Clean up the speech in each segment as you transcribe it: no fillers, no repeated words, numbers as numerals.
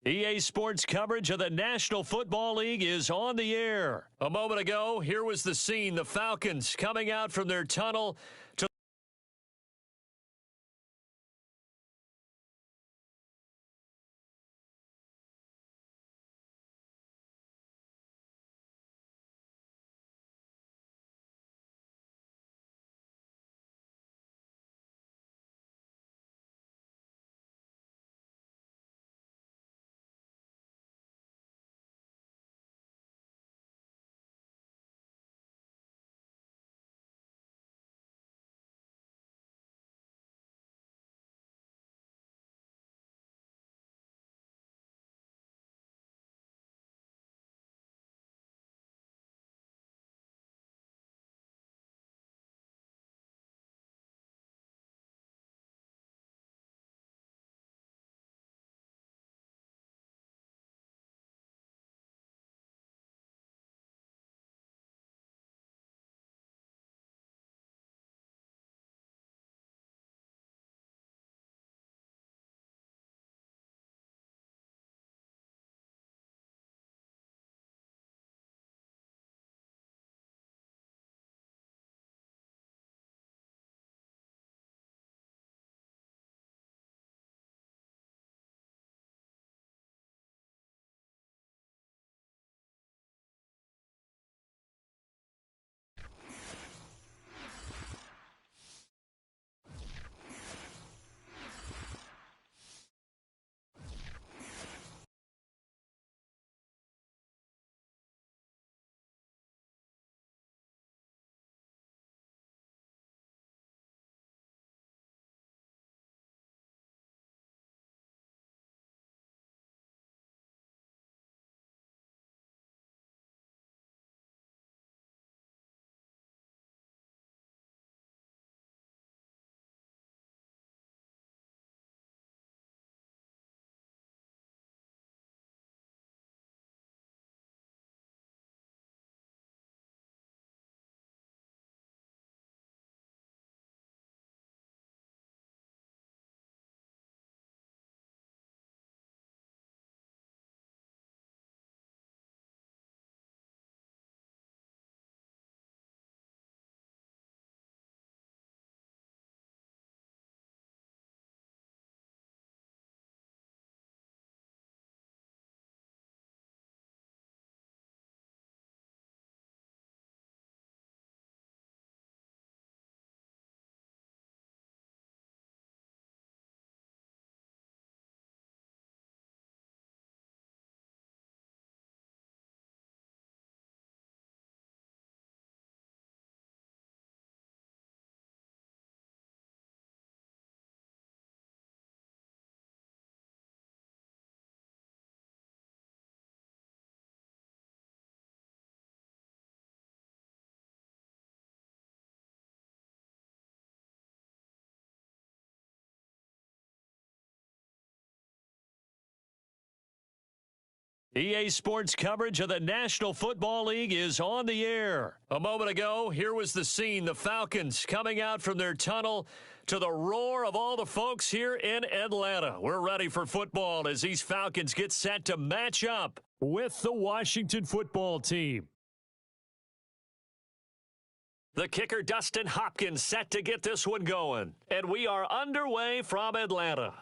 EA Sports coverage of the National Football League is on the air. A moment ago, here was the scene. The Falcons coming out from their tunnel to EA Sports coverage of the National Football League is on the air. A moment ago, here was the scene. The Falcons coming out from their tunnel to the roar of all the folks here in Atlanta. We're ready for football as these Falcons get set to match up with the Washington football team. The kicker, Dustin Hopkins, set to get this one going. And we are underway from Atlanta.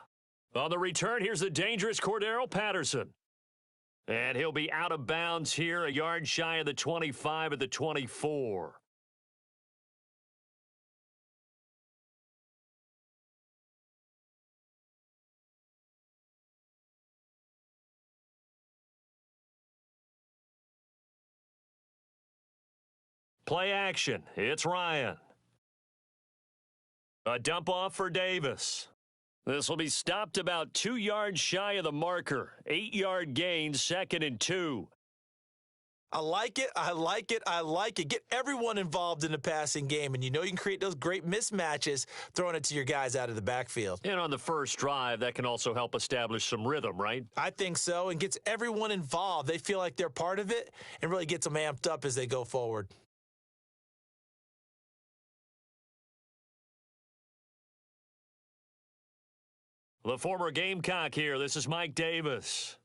On the return, here's the dangerous Cordero Patterson. And he'll be out of bounds here, a yard shy of the 25 at the 24. Play action. It's Ryan. A dump off for Davis. This will be stopped about 2 yards shy of the marker. 8-yard gain, 2nd and 2. I like it. I like it. I like it. Get everyone involved in the passing game, and you know you can create those great mismatches throwing it to your guys out of the backfield. And on the first drive, that can also help establish some rhythm, right? I think so, and gets everyone involved. They feel like they're part of it and really gets them amped up as they go forward. The former Gamecock here. This is Mike Davis.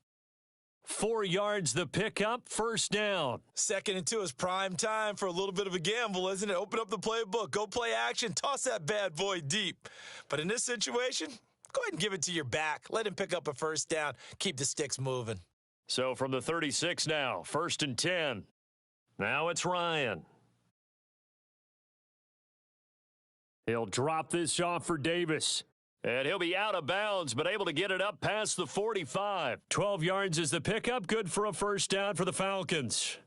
4 yards the pickup, first down. 2nd and 2 is prime time for a little bit of a gamble, isn't it? Open up the playbook, go play action, toss that bad boy deep. But in this situation, go ahead and give it to your back. Let him pick up a first down. Keep the sticks moving. So from the 36 now, 1st and 10. Now it's Ryan. He'll drop this off for Davis. And he'll be out of bounds, but able to get it up past the 45. 12 yards is the pickup. Good for a first down for the Falcons.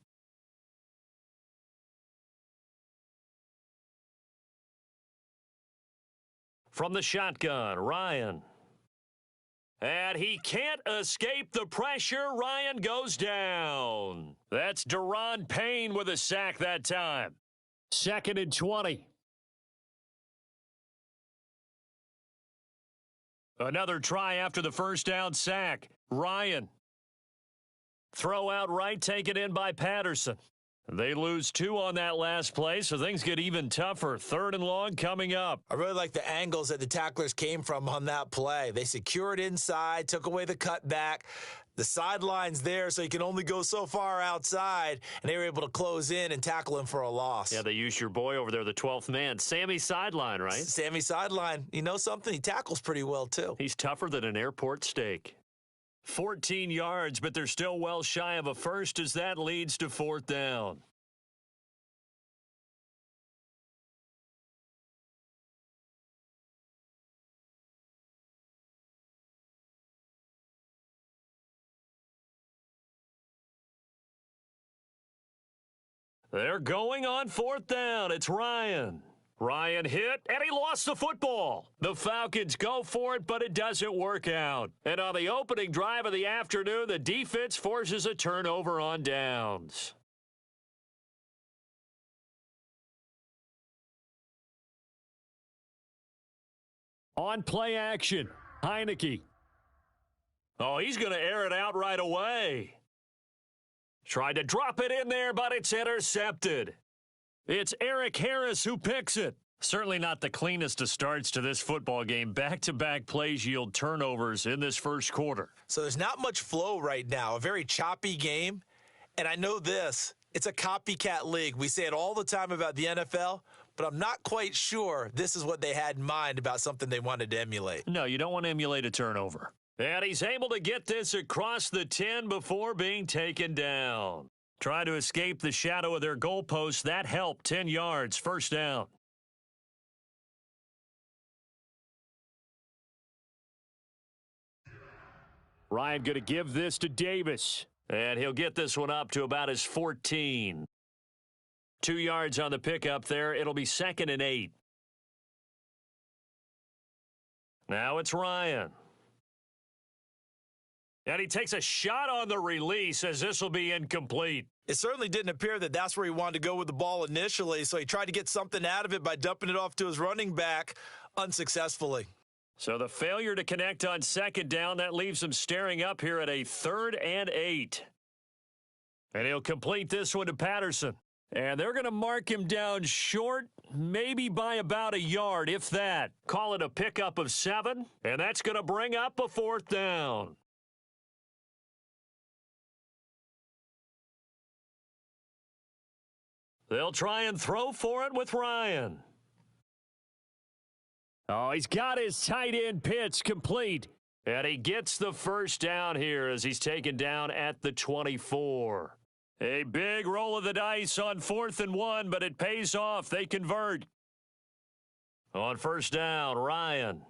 From the shotgun, Ryan. And he can't escape the pressure. Ryan goes down. That's Deron Payne with a sack that time. 2nd and 20. Another try after the first down sack. Ryan. Throw out right, taken in by Patterson. They lose 2 on that last play, so things get even tougher. 3rd and long coming up. I really like the angles that the tacklers came from on that play. They secured inside, took away the cutback. The sideline's there, so you can only go so far outside, and they were able to close in and tackle him for a loss. Yeah, they used your boy over there, the 12th man. Sammy Sideline, right? Sammy Sideline. You know something? He tackles pretty well, too. He's tougher than an airport steak. 14 yards, but they're still well shy of a first as that leads to 4th down. They're going on 4th down. It's Ryan. Ryan hit, and he lost the football. The Falcons go for it, but it doesn't work out. And on the opening drive of the afternoon, the defense forces a turnover on downs. On play action, Heineke. Oh, he's going to air it out right away. Tried to drop it in there, but it's intercepted. It's Eric Harris who picks it. Certainly not the cleanest of starts to this football game. Back-to-back plays yield turnovers in this first quarter. So there's not much flow right now. A very choppy game. And I know this. It's a copycat league. We say it all the time about the NFL, but I'm not quite sure this is what they had in mind about something they wanted to emulate. No, you don't want to emulate a turnover. And he's able to get this across the 10 before being taken down. Trying to escape the shadow of their goalpost. That helped. 10 yards. First down. Ryan going to give this to Davis. And he'll get this one up to about his 14. 2 yards on the pickup there. It'll be 2nd and 8. Now it's Ryan. And he takes a shot on the release as this will be incomplete. It certainly didn't appear that that's where he wanted to go with the ball initially, so he tried to get something out of it by dumping it off to his running back unsuccessfully. So the failure to connect on 2nd down, that leaves him staring up here at a 3rd and 8. And he'll complete this one to Patterson. And they're going to mark him down short, maybe by about a yard, if that. Call it a pickup of 7, and that's going to bring up a 4th down. They'll try and throw for it with Ryan. Oh, he's got his tight end pitch complete. And he gets the first down here as he's taken down at the 24. A big roll of the dice on 4th and 1, but it pays off. They convert. On first down, Ryan.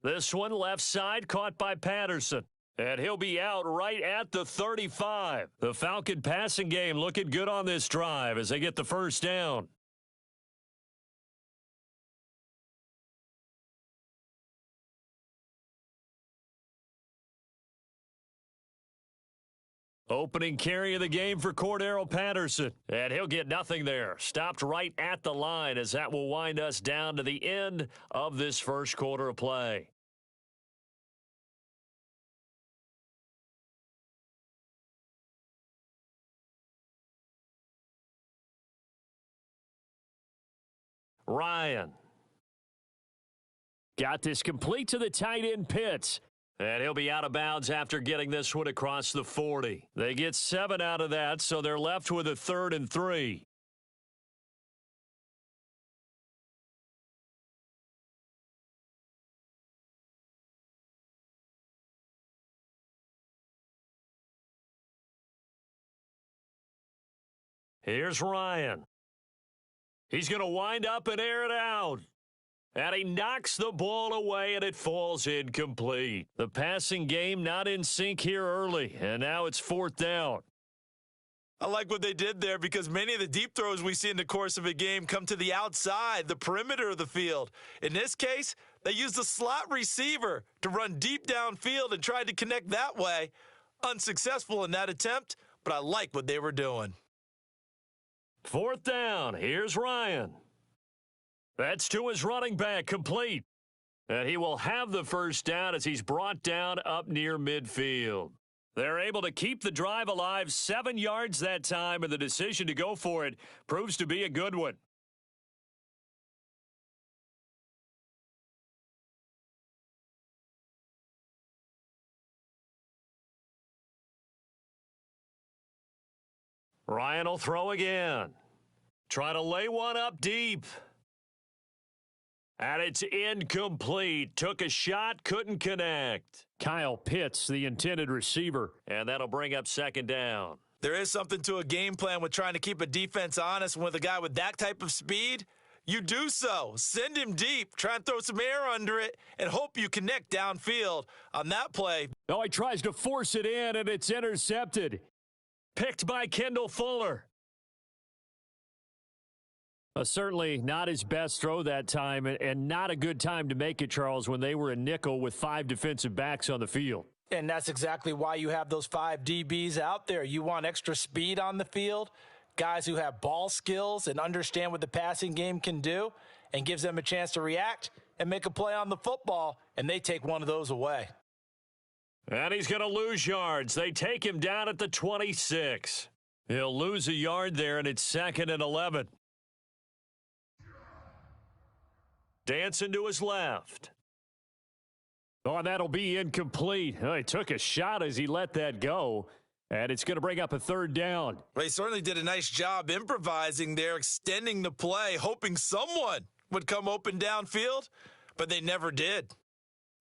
This one left side caught by Patterson. And he'll be out right at the 35. The Falcon passing game looking good on this drive as they get the first down. Opening carry of the game for Cordero Patterson. And he'll get nothing there. Stopped right at the line as that will wind us down to the end of this first quarter of play. Ryan. Got this complete to the tight end Pitts. And he'll be out of bounds after getting this one across the 40. They get 7 out of that, so they're left with a 3rd and 3. Here's Ryan. He's going to wind up and air it out. And he knocks the ball away, and it falls incomplete. The passing game not in sync here early, and now it's 4th down. I like what they did there because many of the deep throws we see in the course of a game come to the outside, the perimeter of the field. In this case, they used a slot receiver to run deep downfield and tried to connect that way. Unsuccessful in that attempt, but I like what they were doing. 4th down. Here's Ryan. That's to his running back, complete. And he will have the first down as he's brought down up near midfield. They're able to keep the drive alive, 7 yards that time, and the decision to go for it proves to be a good one. Ryan will throw again. Try to lay one up deep. And it's incomplete. Took a shot, couldn't connect. Kyle Pitts, the intended receiver, and that'll bring up 2nd down. There is something to a game plan with trying to keep a defense honest. With a guy with that type of speed, you do so. Send him deep, try and throw some air under it, and hope you connect downfield on that play. Oh, he tries to force it in, and it's intercepted. Picked by Kendall Fuller. Certainly not his best throw that time, and not a good time to make it, Charles, when they were a nickel with 5 defensive backs on the field. And that's exactly why you have those 5 DBs out there. You want extra speed on the field, guys who have ball skills and understand what the passing game can do, and gives them a chance to react and make a play on the football, and they take one of those away. And he's going to lose yards. They take him down at the 26. He'll lose a yard there, and it's 2nd and 11. Dancing to his left. Oh, and that'll be incomplete. Oh, he took a shot as he let that go, and it's going to bring up a 3rd down. Well, he certainly did a nice job improvising there, extending the play, hoping someone would come open downfield, but they never did.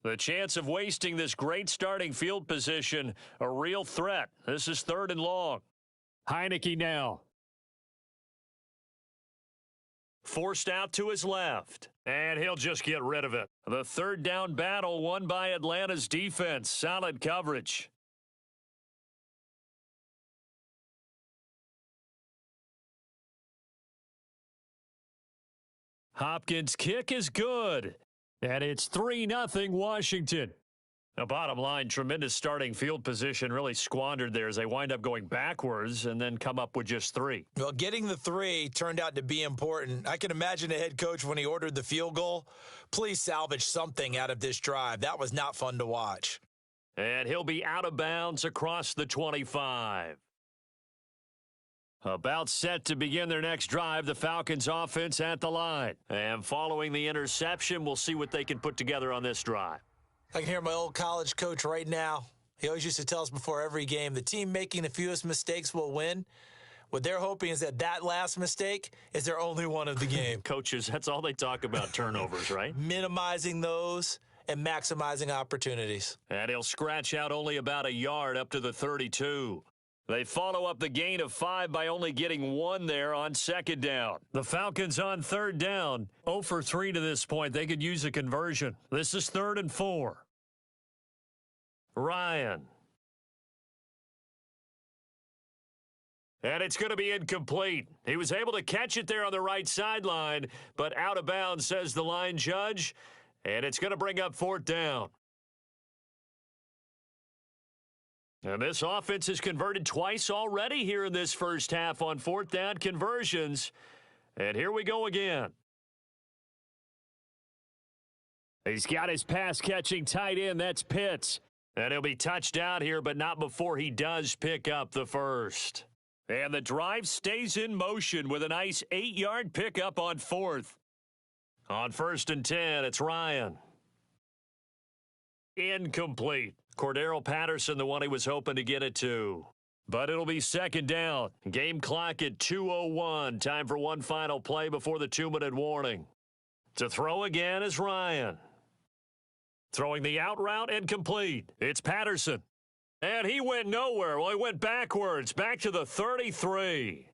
The chance of wasting this great starting field position, a real threat. This is 3rd and long. Heineke now. Forced out to his left, and he'll just get rid of it. The 3rd down battle won by Atlanta's defense. Solid coverage. Hopkins' kick is good. And it's 3-0 Washington. The bottom line, tremendous starting field position, really squandered there as they wind up going backwards and then come up with just 3. Well, getting the 3 turned out to be important. I can imagine a head coach when he ordered the field goal. Please salvage something out of this drive. That was not fun to watch. And he'll be out of bounds across the 25. About set to begin their next drive, the Falcons offense at the line. And following the interception, we'll see what they can put together on this drive. I can hear my old college coach right now. He always used to tell us before every game, the team making the fewest mistakes will win. What they're hoping is that last mistake is their only one of the game. Coaches, that's all they talk about, turnovers, right? Minimizing those and maximizing opportunities. And he'll scratch out only about a yard up to the 32. They follow up the gain of 5 by only getting 1 there on 2nd down. The Falcons on 3rd down, 0 for 3 to this point. They could use a conversion. This is 3rd and 4. Ryan. And it's going to be incomplete. He was able to catch it there on the right sideline, but out of bounds, says the line judge. And it's going to bring up 4th down. And this offense has converted twice already here in this first half on 4th down conversions. And here we go again. He's got his pass-catching tight end. That's Pitts. And he'll be touched down here, but not before he does pick up the first. And the drive stays in motion with a nice 8-yard pickup on 4th. On 1st and 10, it's Ryan. Incomplete. Cordero Patterson, the one he was hoping to get it to. But it'll be second down. Game clock at 2:01. Time for one final play before the 2-minute warning. To throw again is Ryan. Throwing the out route and complete. It's Patterson. And he went nowhere. Well, he went backwards, back to the 33.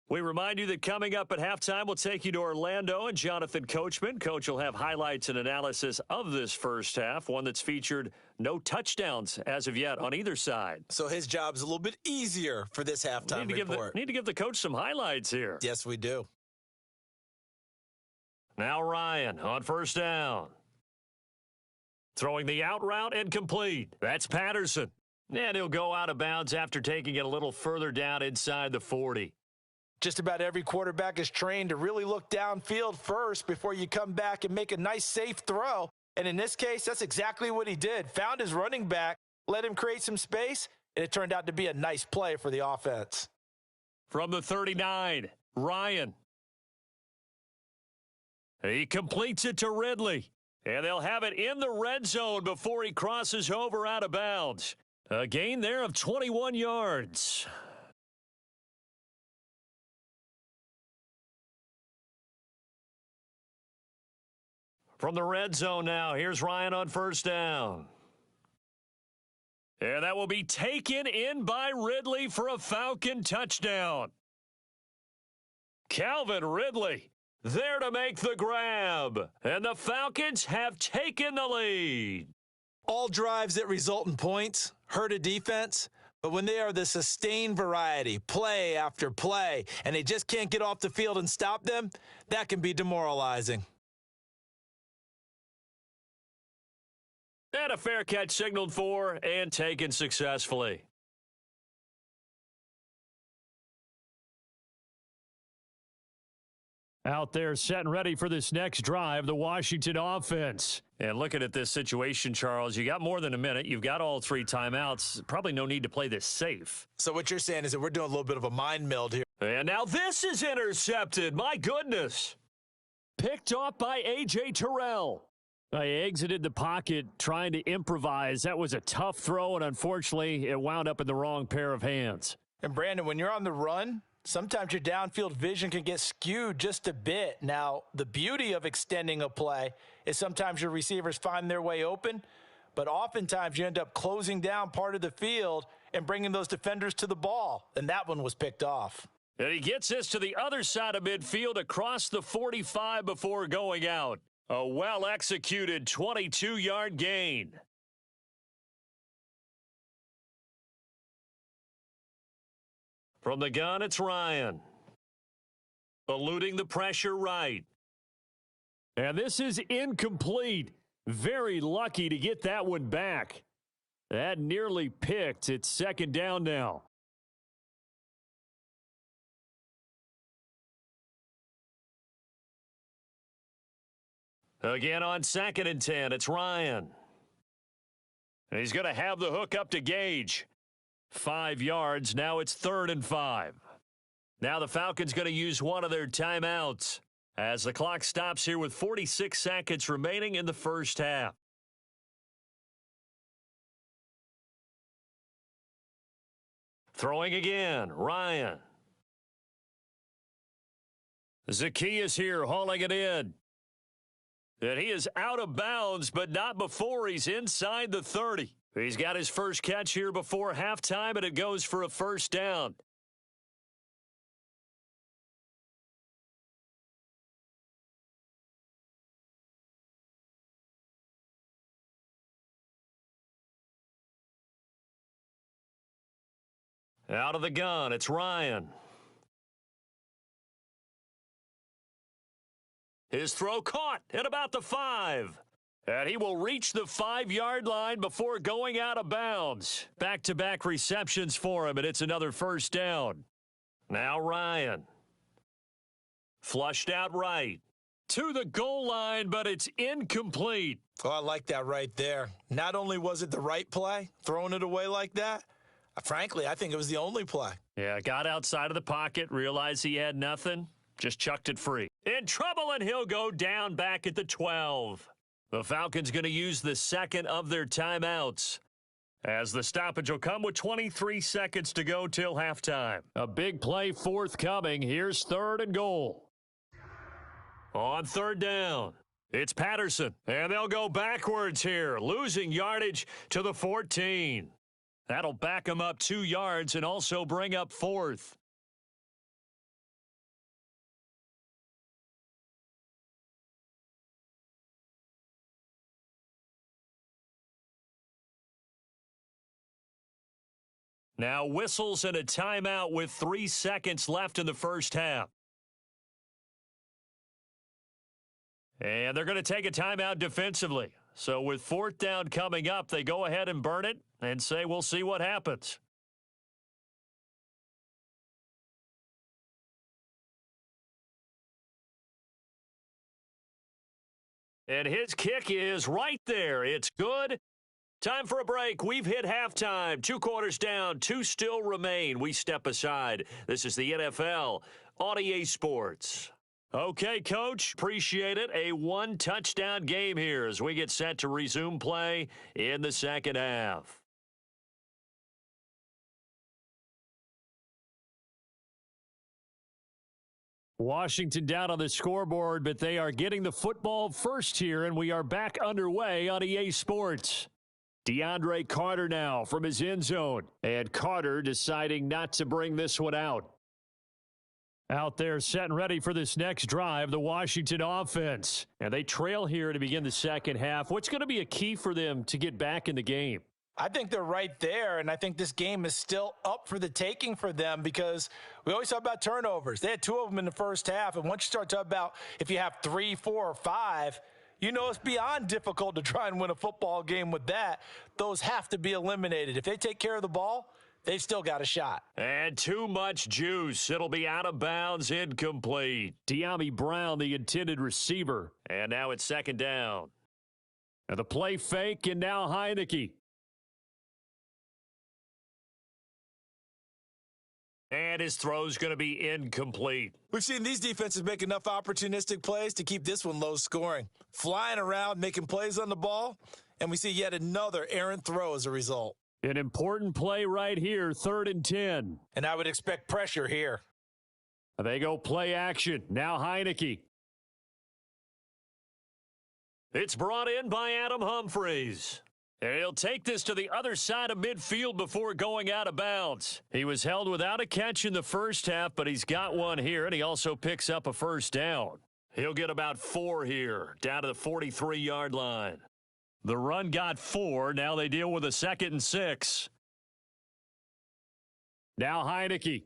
We remind you that coming up at halftime, we'll take you to Orlando and Jonathan Coachman. Coach will have highlights and analysis of this first half, one that's featured no touchdowns as of yet on either side. So his job's a little bit easier for this halftime report. Need to give the coach some highlights here. Yes, we do. Now Ryan on first down. Throwing the out route and complete. That's Patterson. And he'll go out of bounds after taking it a little further down inside the 40. Just about every quarterback is trained to really look downfield first before you come back and make a nice, safe throw. And in this case, that's exactly what he did. Found his running back, let him create some space, and it turned out to be a nice play for the offense. From the 39, Ryan. He completes it to Ridley. And they'll have it in the red zone before he crosses over out of bounds. A gain there of 21 yards. From the red zone now, here's Ryan on first down. And that will be taken in by Ridley for a Falcon touchdown. Calvin Ridley there to make the grab. And the Falcons have taken the lead. All drives that result in points hurt a defense, but when they are the sustained variety, play after play, and they just can't get off the field and stop them, that can be demoralizing. And a fair catch signaled for and taken successfully. Out there set and ready for this next drive, the Washington offense. And looking at this situation, Charles, you got more than a minute. You've got all 3 timeouts. Probably no need to play this safe. So what you're saying is that we're doing a little bit of a mind meld here. And now this is intercepted. My goodness. Picked off by A.J. Terrell. He exited the pocket trying to improvise. That was a tough throw, and unfortunately, it wound up in the wrong pair of hands. And Brandon, when you're on the run, sometimes your downfield vision can get skewed just a bit. Now, the beauty of extending a play is sometimes your receivers find their way open, but oftentimes you end up closing down part of the field and bringing those defenders to the ball, and that one was picked off. And he gets this to the other side of midfield across the 45 before going out. A well-executed 22-yard gain. From the gun, it's Ryan. Eluding the pressure right. And this is incomplete. Very lucky to get that one back. That nearly picked. It's second down now. Again on 2nd and 10, it's Ryan. And he's going to have the hook up to Gage. 5 yards, now it's 3rd and 5. Now the Falcons going to use one of their timeouts as the clock stops here with 46 seconds remaining in the first half. Throwing again, Ryan. Zacchaeus here hauling it in. And he is out of bounds, but not before he's inside the 30. He's got his first catch here before halftime, and it goes for a first down. Out of the gun, it's Ryan. His throw caught at about the 5. And he will reach the 5-yard line before going out of bounds. Back-to-back receptions for him, and it's another first down. Now Ryan. Flushed out right. To the goal line, but it's incomplete. Oh, I like that right there. Not only was it the right play, throwing it away like that, frankly, I think it was the only play. Yeah, got outside of the pocket, realized he had nothing, just chucked it free. In trouble, and he'll go down back at the 12. The Falcons going to use the second of their timeouts, as the stoppage will come with 23 seconds to go till halftime. A big play forthcoming. Here's 3rd and goal. On 3rd down, it's Patterson, and they'll go backwards here, losing yardage to the 14. That'll back them up 2 yards and also bring up 4th. Now whistles and a timeout with 3 seconds left in the first half. And they're going to take a timeout defensively. So with 4th down coming up, they go ahead and burn it and say, we'll see what happens. And his kick is right there. It's good. Time for a break. We've hit halftime. 2 quarters down. 2 still remain. We step aside. This is the NFL on EA Sports. Okay, Coach. Appreciate it. A 1-touchdown game here as we get set to resume play in the second half. Washington down on the scoreboard, but they are getting the football first here, and we are back underway on EA Sports. DeAndre Carter now from his end zone, and Carter deciding not to bring this one out. Out there set and ready for this next drive, the Washington offense. And they trail here to begin the second half. What's going to be a key for them to get back in the game? I think they're right there, and I think this game is still up for the taking for them because we always talk about turnovers. They had 2 of them in the first half, and once you start talking about if you have 3, 4, or 5, you know it's beyond difficult to try and win a football game with that. Those have to be eliminated. If they take care of the ball, they've still got a shot. And too much juice. It'll be out of bounds, incomplete. De'Ami Brown, the intended receiver. And now it's 2nd down. And the play fake, and now Heinicke. And his throw's going to be incomplete. We've seen these defenses make enough opportunistic plays to keep this one low scoring. Flying around, making plays on the ball, and we see yet another errant throw as a result. An important play right here, 3rd and 10. And I would expect pressure here. They go play action. Now Heinicke. It's brought in by Adam Humphries. And he'll take this to the other side of midfield before going out of bounds. He was held without a catch in the first half, but he's got one here, and he also picks up a first down. He'll get about 4 here, down to the 43-yard line. The run got 4. Now they deal with a 2nd and 6. Now Heinicke.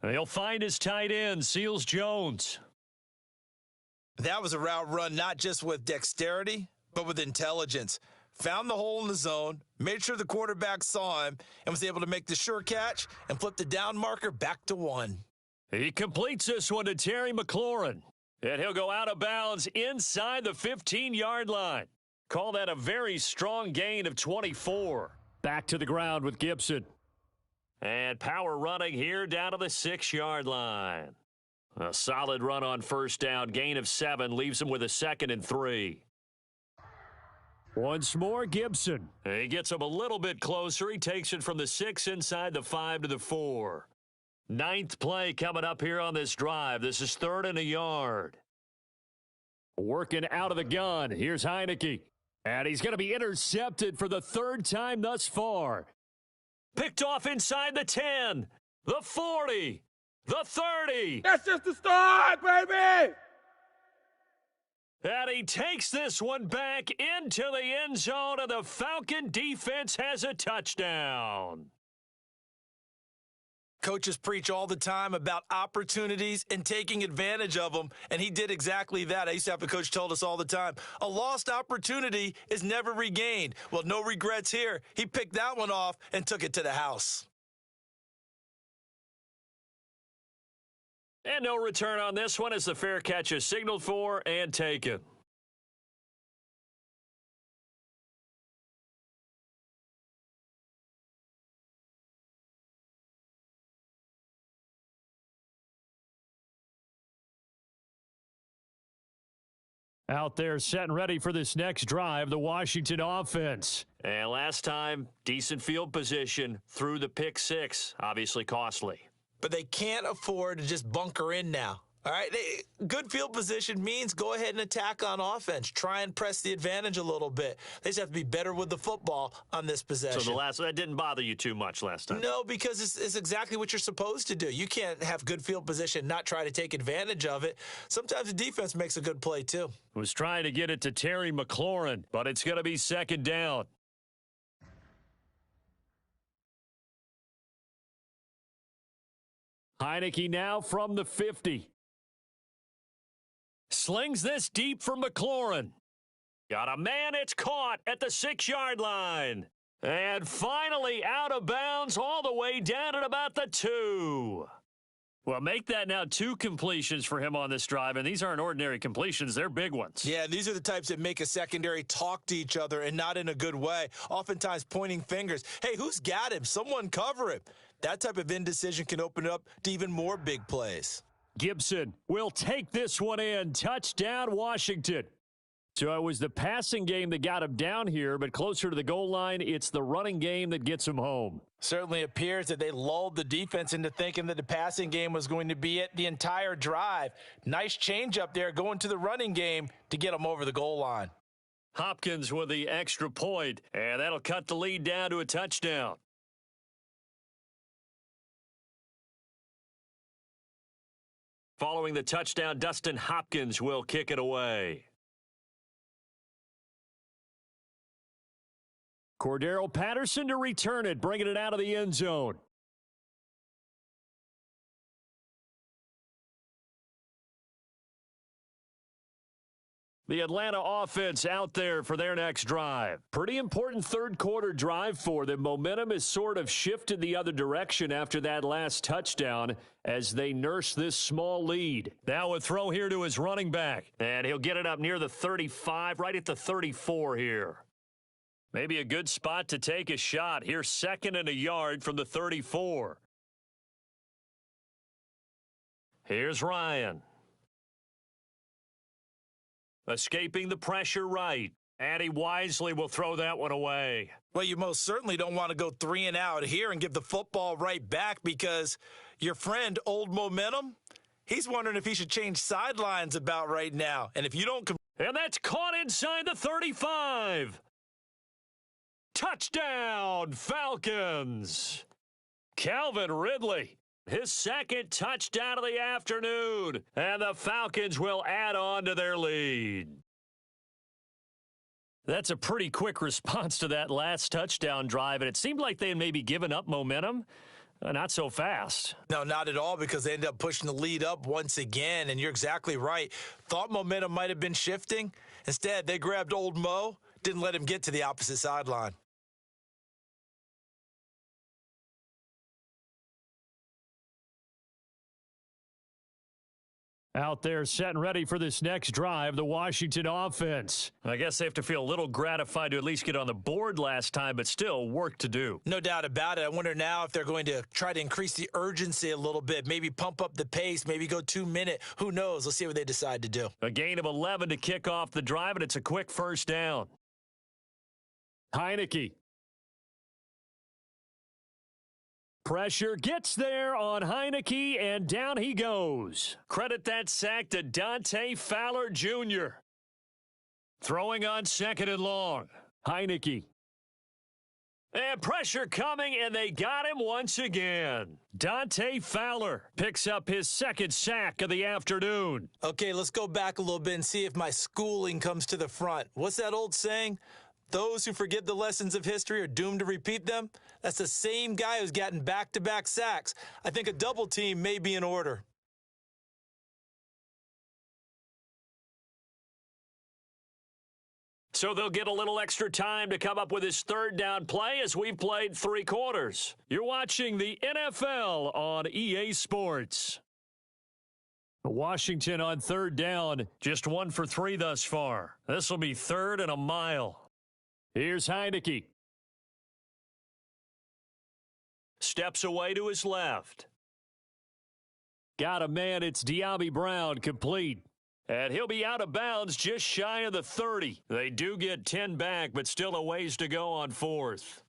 They'll find his tight end, Seals Jones. That was a route run not just with dexterity, but with intelligence. Found the hole in the zone, made sure the quarterback saw him, and was able to make the sure catch and flip the down marker back to 1. He completes this one to Terry McLaurin. And he'll go out of bounds inside the 15-yard line. Call that a very strong gain of 24. Back to the ground with Gibson. And power running here down to the 6-yard line. A solid run on first down. Gain of 7 leaves him with a 2nd and 3. Once more, Gibson. He gets him a little bit closer. He takes it from the 6 inside the 5 to the 4. 9th play coming up here on this drive. This is 3rd and a yard. Working out of the gun. Here's Heinicke. And he's going to be intercepted for the 3rd time thus far. Picked off inside the 10, the 40, the 30. That's just the start, baby! And he takes this one back into the end zone, and the Falcon defense has a touchdown. Coaches preach all the time about opportunities and taking advantage of them, and he did exactly that. I used to have a coach told us all the time, a lost opportunity is never regained. Well, no regrets here. He picked that one off and took it to the house. And no return on this one as the fair catch is signaled for and taken. Out there set and ready for this next drive, the Washington offense. And last time, decent field position through the pick six. Obviously costly. But they can't afford to just bunker in now. All right, good field position means go ahead and attack on offense. Try and press the advantage a little bit. They just have to be better with the football on this possession. So that didn't bother you too much last time? No, because it's exactly what you're supposed to do. You can't have good field position, not try to take advantage of it. Sometimes the defense makes a good play, too. Was trying to get it to Terry McLaurin, but it's going to be second down. Heinicke now from the 50. Slings this deep for McLaurin. Got a man, it's caught at the 6-yard line. And finally out of bounds all the way down at about the 2. Well, make that now 2 completions for him on this drive, and these aren't ordinary completions. They're big ones. Yeah, these are the types that make a secondary talk to each other and not in a good way, oftentimes pointing fingers. Hey, who's got him? Someone cover him. That type of indecision can open it up to even more big plays. Gibson will take this one in. Touchdown, Washington. So it was the passing game that got him down here, but closer to the goal line, it's the running game that gets him home. Certainly appears that they lulled the defense into thinking that the passing game was going to be it the entire drive. Nice change up there going to the running game to get them over the goal line. Hopkins with the extra point, and that'll cut the lead down to a touchdown. Following the touchdown, Dustin Hopkins will kick it away. Cordero Patterson to return it, bringing it out of the end zone. The Atlanta offense out there for their next drive. Pretty important third quarter drive for them. Momentum has sort of shifted the other direction after that last touchdown as they nurse this small lead. Now a throw here to his running back. And he'll get it up near the 35, right at the 34 here. Maybe a good spot to take a shot. Here's 2nd and a yard from the 34. Here's Ryan. Escaping the pressure right. And he wisely will throw that one away. Well, you most certainly don't want to go 3 and out here and give the football right back because your friend, Old Momentum, he's wondering if he should change sidelines about right now. And if you don't... And that's caught inside the 35. Touchdown, Falcons. Calvin Ridley. His 2nd touchdown of the afternoon. And the Falcons will add on to their lead. That's a pretty quick response to that last touchdown drive, and it seemed like they had maybe given up momentum. Not so fast. No, not at all, because they ended up pushing the lead up once again, and you're exactly right. Thought momentum might have been shifting. Instead, they grabbed Old Mo, didn't let him get to the opposite sideline. Out there set and ready for this next drive, the Washington offense. I guess they have to feel a little gratified to at least get on the board last time, but still work to do. No doubt about it. I wonder now if they're going to try to increase the urgency a little bit, maybe pump up the pace, maybe go 2-minute. Who knows? Let's see what they decide to do. A gain of 11 to kick off the drive, and it's a quick first down. Heinicke. Pressure gets there on Heinicke, and down he goes. Credit that sack to Dante Fowler Jr. Throwing on 2nd and long. Heinicke. And pressure coming, and they got him once again. Dante Fowler picks up his 2nd sack of the afternoon. Okay, let's go back a little bit and see if my schooling comes to the front. What's that old saying? Those who forget the lessons of history are doomed to repeat them. That's the same guy who's gotten back-to-back sacks. I think a double team may be in order. So they'll get a little extra time to come up with his 3rd down play as we've played 3 quarters. You're watching the NFL on EA Sports. Washington on 3rd down, just 1 for 3 thus far. This will be 3rd and a mile. Here's Heinicke. Steps away to his left. Got a man, it's De'Ami Brown, complete. And he'll be out of bounds just shy of the 30. They do get 10 back, but still a ways to go on 4th.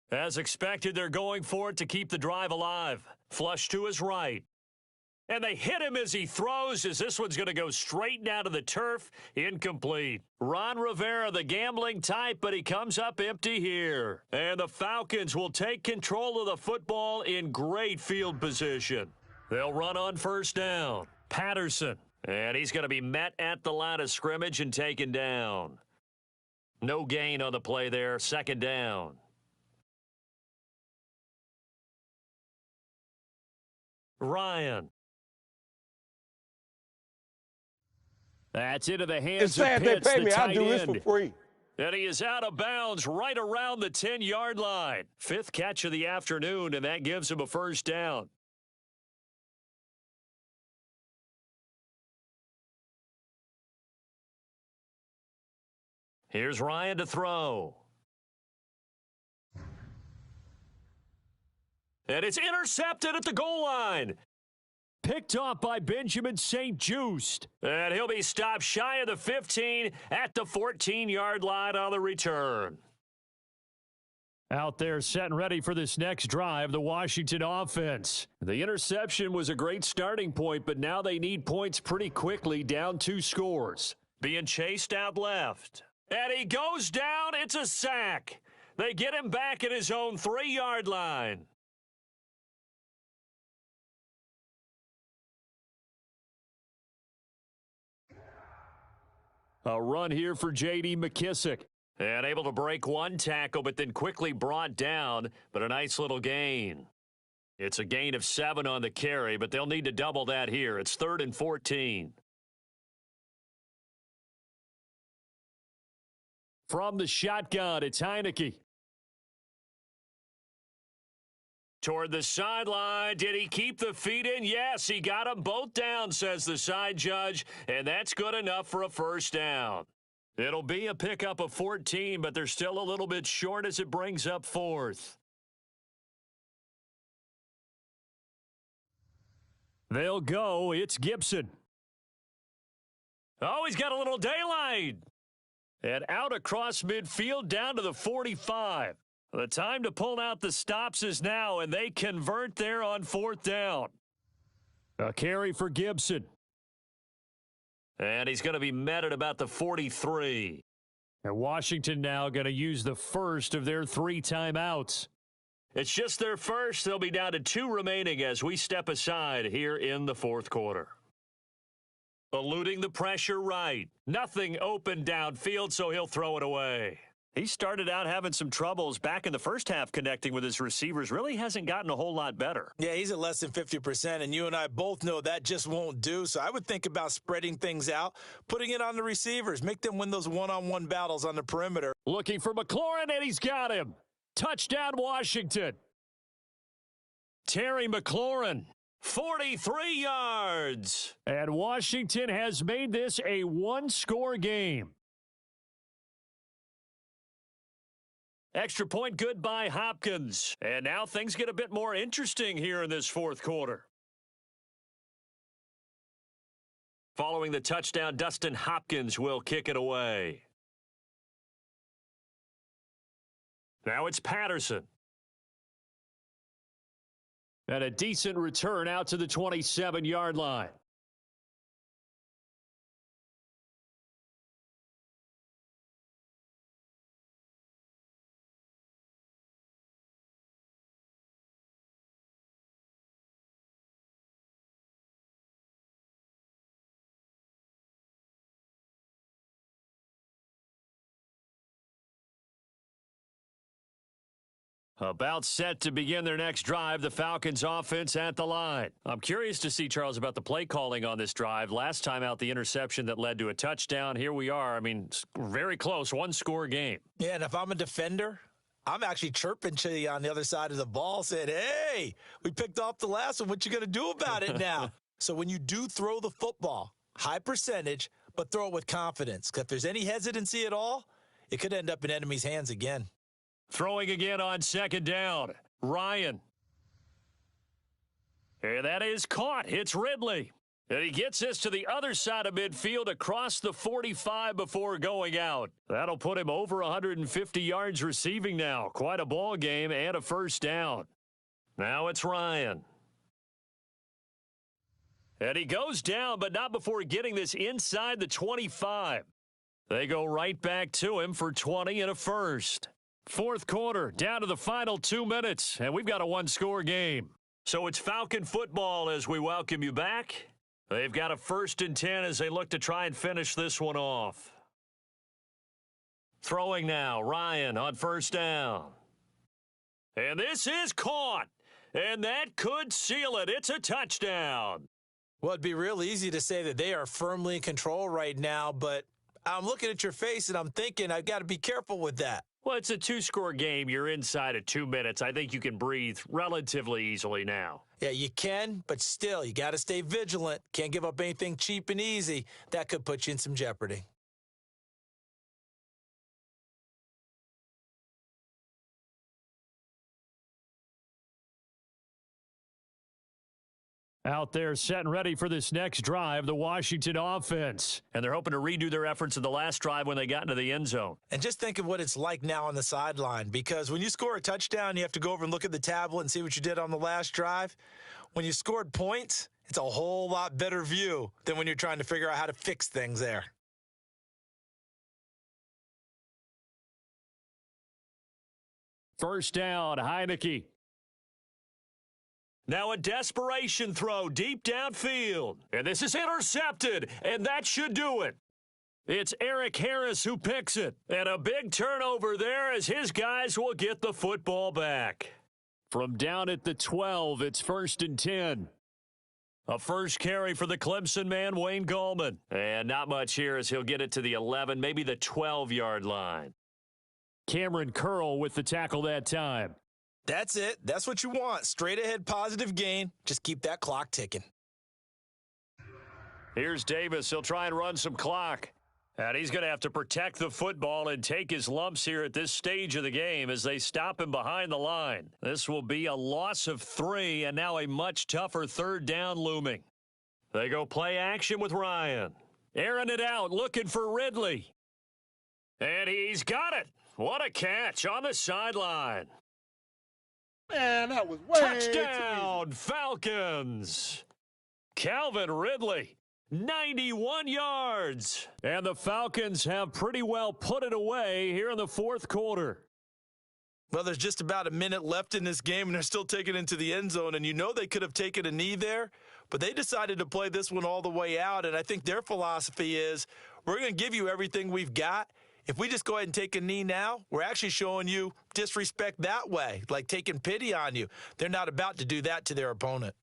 As expected, they're going for it to keep the drive alive. Flush to his right. And they hit him as he throws, as this one's going to go straight down to the turf. Incomplete. Ron Rivera, the gambling type, but he comes up empty here. And the Falcons will take control of the football in great field position. They'll run on first down. Patterson. And he's going to be met at the line of scrimmage and taken down. No gain on the play there. Second down. Ryan. That's into the hands It's sad of they Pitts, pay the me. I'll tight do this for end. free. And he is out of bounds right around the 10-yard line. 5th catch of the afternoon, and that gives him a first down. Here's Ryan to throw. And it's intercepted at the goal line. Picked off by Benjamin St-Juste. And he'll be stopped shy of the 15 at the 14-yard line on the return. Out there set and ready for this next drive, the Washington offense. The interception was a great starting point, but now they need points pretty quickly, down 2 scores. Being chased out left. And he goes down. It's a sack. They get him back at his own 3-yard line. A run here for J.D. McKissick. And able to break one tackle, but then quickly brought down. But a nice little gain. It's a gain of 7 on the carry, but they'll need to double that here. It's 3rd and 14. From the shotgun, it's Heineke. Toward the sideline. Did he keep the feet in? Yes, he got them both down, says the side judge, and that's good enough for a first down. It'll be a pickup of 14, but they're still a little bit short as it brings up 4th. They'll go. It's Gibson. Oh, he's got a little daylight. And out across midfield down to the 45. The time to pull out the stops is now, and they convert there on 4th down. A carry for Gibson. And he's going to be met at about the 43. And Washington now going to use the first of their 3 timeouts. It's just their first. They'll be down to 2 remaining as we step aside here in the 4th quarter. Eluding the pressure right. Nothing open downfield, so he'll throw it away. He started out having some troubles back in the first half connecting with his receivers. Really hasn't gotten a whole lot better. Yeah, he's at less than 50%, and you and I both know that just won't do. So I would think about spreading things out, putting it on the receivers, make them win those one-on-one battles on the perimeter. Looking for McLaurin, and he's got him. Touchdown, Washington. Terry McLaurin, 43 yards. And Washington has made this a 1-score game. Extra point good by Hopkins. And now things get a bit more interesting here in this 4th quarter. Following the touchdown, Dustin Hopkins will kick it away. Now it's Patterson. And a decent return out to the 27-yard line. About set to begin their next drive, the Falcons offense at the line. I'm curious to see, Charles, about the play calling on this drive. Last time out, the interception that led to a touchdown. Here we are. I mean, very close, 1-score game. Yeah, and if I'm a defender, I'm actually chirping to you on the other side of the ball, saying, hey, we picked off the last one. What you going to do about it now? So when you do throw the football, high percentage, but throw it with confidence. Because if there's any hesitancy at all, it could end up in enemy's hands again. Throwing again on second down. Ryan. And that is caught. It's Ridley. And he gets this to the other side of midfield across the 45 before going out. That'll put him over 150 yards receiving now. Quite a ball game and a first down. Now it's Ryan. And he goes down, but not before getting this inside the 25. They go right back to him for 20 and a first. Fourth quarter, down to the final 2 minutes, and we've got a one-score game. So it's Falcon football as we welcome you back. They've got a 1st and 10 as they look to try and finish this one off. Throwing now, Ryan on first down. And this is caught, and that could seal it. It's a touchdown. Well, it'd be real easy to say that they are firmly in control right now, but I'm looking at your face and I'm thinking I've got to be careful with that. Well, it's a 2-score game. You're inside of 2 minutes. I think you can breathe relatively easily now. Yeah, you can, but still, you got to stay vigilant. Can't give up anything cheap and easy. That could put you in some jeopardy. Out there set and ready for this next drive, the Washington offense. And they're hoping to redo their efforts in the last drive when they got into the end zone. And just think of what it's like now on the sideline, because when you score a touchdown, you have to go over and look at the tablet and see what you did on the last drive. When you scored points, it's a whole lot better view than when you're trying to figure out how to fix things there. First down, Heineke. Now a desperation throw deep downfield. And this is intercepted, and that should do it. It's Eric Harris who picks it. And a big turnover there as his guys will get the football back. From down at the 12, it's 1st and 10. A first carry for the Clemson man, Wayne Gallman. And not much here as he'll get it to the 11, maybe the 12-yard line. Cameron Curl with the tackle that time. That's it. That's what you want. Straight ahead positive gain. Just keep that clock ticking. Here's Davis. He'll try and run some clock. And he's going to have to protect the football and take his lumps here at this stage of the game as they stop him behind the line. This will be a loss of 3 and now a much tougher 3rd down looming. They go play action with Ryan. Airing it out, looking for Ridley. And he's got it. What a catch on the sideline. Man, that was way Touchdown, Falcons. Calvin Ridley, 91 yards. And the Falcons have pretty well put it away here in the 4th quarter. Well, there's just about a minute left in this game, and they're still taking it into the end zone. And you know they could have taken a knee there, but they decided to play this one all the way out. And I think their philosophy is, we're going to give you everything we've got. If we just go ahead and take a knee now, we're actually showing you disrespect that way, like taking pity on you. They're not about to do that to their opponent.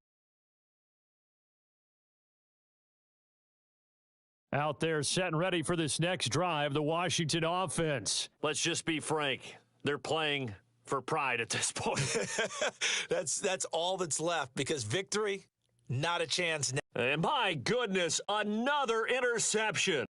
Out there set and ready for this next drive, the Washington offense. Let's just be frank. They're playing for pride at this point. That's all that's left, because victory, not a chance now. And my goodness, another interception.